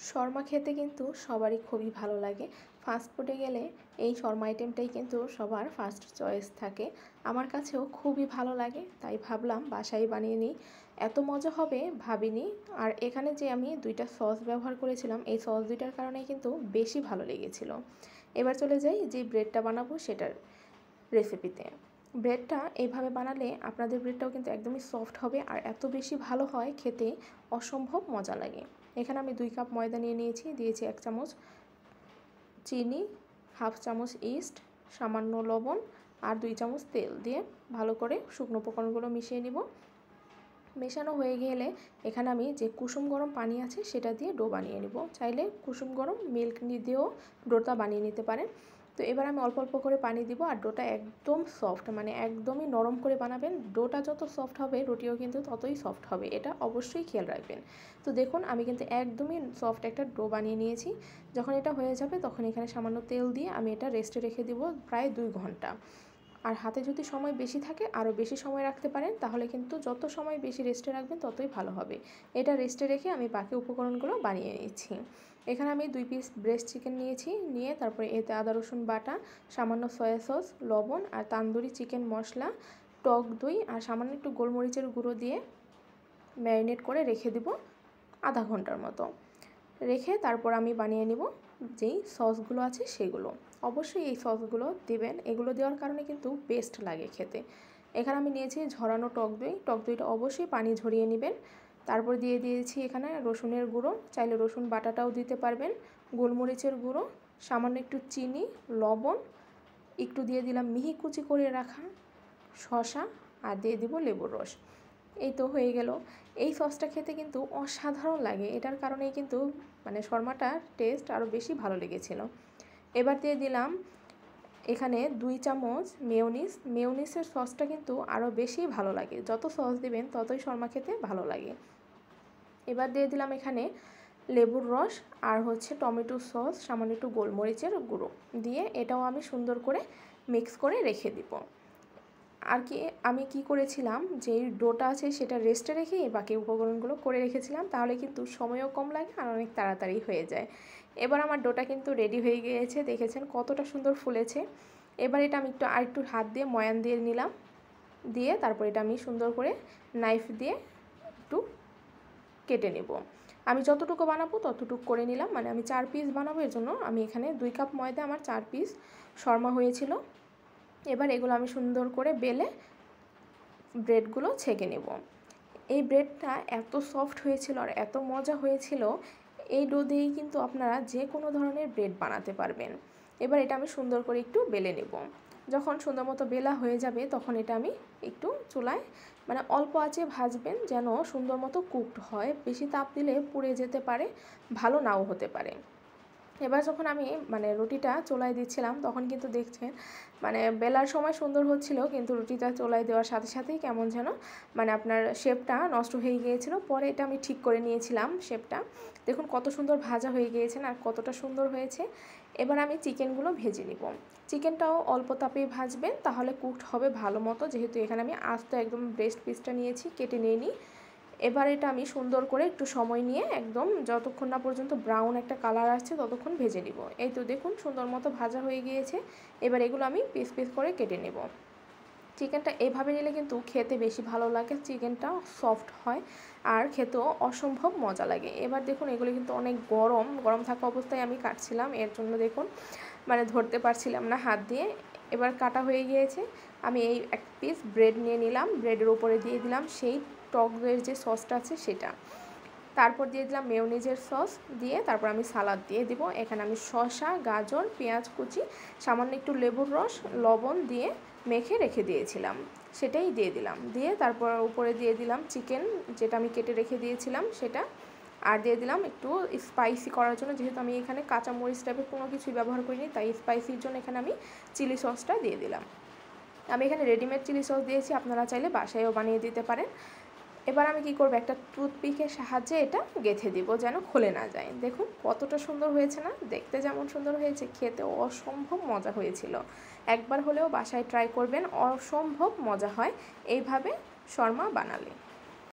শর্মা খেতে কিন্তু সবারই খুবই ভালো লাগে। ফাস্ট ফুডে গেলে এই শর্মা আইটেমটাই কিন্তু সবার ফার্স্ট চয়েস থাকে। আমার কাছেও খুবই ভালো লাগে, তাই ভাবলাম বাসায় বানিয়ে নিই। এত মজা হবে ভাবিনি। আর এখানে যে আমি 2টা সস ব্যবহার করেছিলাম, এই সস 2টার কারণেই কিন্তু বেশি ভালো লেগেছিল। এবার চলে যাই যে ব্রেডটা বানাবো সেটার রেসিপিতে। ব্রেডটা এইভাবে বানালে আপনাদের ব্রেডটাও কিন্তু একদমই সফট হবে আর এত বেশি ভালো হয় খেতে, অসম্ভব মজা লাগে। এখানে আমি 2 কাপ ময়দা নিয়ে নিয়েছি, দিয়েছি 1 চামচ চিনি, হাফ চামচ ইস্ট, সামান্য লবণ আর 2 চামচ তেল দিয়ে ভালো করে শুকনো উপকরণগুলো মিশিয়ে নিব। মেশানো হয়ে গেলে এখানে আমি যে কুসুম গরম পানি আছে সেটা দিয়ে ডো বানিয়ে নিব। চাইলে কুসুম গরম মিল্ক দিয়েও ডোটা বানিয়ে নিতে পারেন। তো এবার আমি অল্প অল্প করে পানি দিব আর ডোটা একদম সফট, মানে একদমই নরম করে বানাবেন। ডোটা যত সফট হবে রুটিও কিন্তু ততই সফট হবে, এটা অবশ্যই খেয়াল রাখবেন। তো দেখুন আমি কিন্তু একদমই সফট একটা ডো বানিয়ে নিয়েছি। যখন এটা হয়ে যাবে তখন এখানে সামান্য তেল দিয়ে আমি এটা রেস্টে রেখে দিব প্রায় 2 ঘন্টা। আর হাতে যদি সময় বেশি থাকে আরও বেশি সময় রাখতে পারেন, তাহলে কিন্তু যত সময় বেশি রেস্টে রাখবেন ততই ভালো হবে। এটা রেস্টে রেখে আমি বাকি উপকরণগুলো বানিয়ে নিচ্ছি। এখানে আমি 2 পিস ব্রেস্ট চিকেন নিয়েছি, নিয়ে তারপরে এতে আদা রসুন বাটা, সামান্য সয়া সস, লবণ আর তান্দুরি চিকেন মশলা, টক দই আর সামান্য একটু গোলমরিচের গুঁড়ো দিয়ে ম্যারিনেট করে রেখে দিব আধা ঘন্টার মতো। রেখে তারপর আমি বানিয়ে নিব যেই সসগুলো আছে সেগুলো। অবশ্যই এই সসগুলো দিবেন, এগুলো দেওয়ার কারণে কিন্তু বেস্ট লাগে খেতে। এখানে আমি নিয়েছি ঝরানো টক দই, টক দইটা অবশ্যই পানি ঝরিয়ে নেবেন। তারপর দিয়ে দিয়েছি এখানে রসুনের গুঁড়ো, চাইলে রসুন বাটাটাও দিতে পারবেন, গোলমরিচের গুঁড়ো, সামান্য একটু চিনি, লবণ, একটু দিয়ে দিলাম মিহি কুচি করে রাখা শসা আর দিয়ে দিব লেবুর রস। এই তো হয়ে গেল। এই সসটা খেতে কিন্তু অসাধারণ লাগে, এটার কারণেই কিন্তু মানে শর্মাটার টেস্ট আরও বেশি ভালো লেগেছিল। এবার দিয়ে দিলাম এখানে 2 চামচ মেয়োনিজ। মেয়োনিজের সসটা কিন্তু আরও বেশি ভালো লাগে, যত সস দেবেন ততই শর্মা খেতে ভালো লাগে। এবার দিয়ে দিলাম এখানে লেবুর রস আর টমেটো সস, সামান্য একটু গোলমরিচের গুঁড়ো দিয়ে এটাও আমি সুন্দর করে মিক্স করে রেখে দিব। আর কি আমি কি করেছিলাম, যে ডোটা আছে সেটা রেস্টে রেখে বাকি উপকরণগুলো করে রেখেছিলাম, তাহলে কিন্তু সময়ও কম লাগে আর অনেক তাড়াতাড়ি হয়ে যায়। এবার আমার ডোটা কিন্তু রেডি হয়ে গিয়েছে, দেখেছেন কতটা সুন্দর ফুলেছে। এবার এটা আমি আরেকটু হাত দিয়ে ময়ান দিয়ে নিলাম, দিয়ে তারপর এটা আমি সুন্দর করে নাইফ দিয়ে একটু কেটে নেব। আমি যতটুকু বানাবো ততটুকু করে নিলাম, মানে আমি 4 পিস বানাবো, এর জন্য আমি এখানে 2 কাপ ময়দা আমার 4 পিস শর্মা হয়েছিল। এবার এগুলো আমি সুন্দর করে বেলে ব্রেডগুলো ছেঁকে নেব। এই ব্রেডটা এত সফট হয়েছিল আর এত মজা হয়েছিল, এই ডো দিয়েই কিন্তু আপনারা যে কোনো ধরনের ব্রেড বানাতে পারবেন। এবার এটা আমি সুন্দর করে একটু বেলে নেব। যখন সুন্দর মতো বেলা হয়ে যাবে তখন এটা আমি একটু চুলায় মানে অল্প আঁচে ভাজবেন, যেন সুন্দর মতো কুকড হয়। বেশি তাপ দিলে পুড়ে যেতে পারে, ভালো নাও হতে পারে। এবার যখন আমি রুটিটা চুলায় দিচ্ছিলাম তখন কিন্তু দেখছেন বেলার সময় সুন্দর হচ্ছিল, কিন্তু রুটিটা চুলায় দেওয়ার সাথে সাথেই কেমন যেন আপনার শেপটা নষ্ট হয়ে গিয়েছিল। পরে এটা আমি ঠিক করে নিয়েছিলাম শেপটা। দেখুন কত সুন্দর ভাজা হয়ে গিয়েছে আর কতটা সুন্দর হয়েছে। এবার আমি চিকেনগুলো ভেজে নিব। চিকেনটাও অল্প তাপেই ভাজবেন, তাহলে কুকড হবে ভালো মতো, যেহেতু এখানে আমি আস্ত একদম ব্রেস্ট পিসটা নিয়েছি, কেটে নিইনি। এবার এটা আমি সুন্দর করে একটু সময় নিয়ে একদম যতক্ষণ না পর্যন্ত ব্রাউন একটা কালার আসছে ততক্ষণ ভেজে নিব। এই তো দেখুন সুন্দর মতো ভাজা হয়ে গিয়েছে। এবার এগুলো আমি পিস পিস করে কেটে নেব। চিকেনটা এভাবে নিলে কিন্তু খেতে বেশি ভালো লাগে, চিকেনটা সফট হয় আর খেতেও অসম্ভব মজা লাগে। এবার দেখুন এগুলো কিন্তু অনেক গরম গরম থাকা অবস্থায় আমি কাটছিলাম, এর জন্য দেখুন ধরতে পারছিলাম না হাত দিয়ে। এবার কাটা হয়ে গিয়েছে। আমি এই 1 পিস ব্রেড নিয়ে নিলাম, ব্রেডের উপরে দিয়ে দিলাম সেই টক দইয়ের যে সসটা আছে সেটা, তারপর দিয়ে দিলাম মেয়োনিজের সস, দিয়ে তারপর আমি সালাদ দিয়ে দিব। এখানে আমি শসা, গাজর, পেঁয়াজ কুচি, সামান্য একটু লেবুর রস, লবণ দিয়ে মেখে রেখে দিয়েছিলাম, সেটাই দিয়ে দিলাম। দিয়ে তারপর উপরে দিয়ে দিলাম চিকেন যেটা আমি কেটে রেখে দিয়েছিলাম সেটা, আর দিয়ে দিলাম একটু স্পাইসি করার জন্য, যেহেতু আমি এখানে কাঁচামরিচ টাইপের কোনো কিছুই ব্যবহার করিনি, তাই স্পাইসির জন্য এখানে আমি চিলি সসটা দিয়ে দিলাম। আমি এখানে রেডিমেড চিলি সস দিয়েছি, আপনারা চাইলে বাসায়ও বানিয়ে দিতে পারেন। এবার আমি কি করব, একটা টুথপিকের সাহায্যে এটা গেঁথে দিব যেন খুলে না যায়। দেখুন কতটা সুন্দর হয়েছে না, দেখতে যেমন সুন্দর হয়েছে খেতে অসম্ভব মজা হয়েছিল। একবার হলেও বাসায় ট্রাই করবেন, অসম্ভব মজা হয় এইভাবে শর্মা বানালে।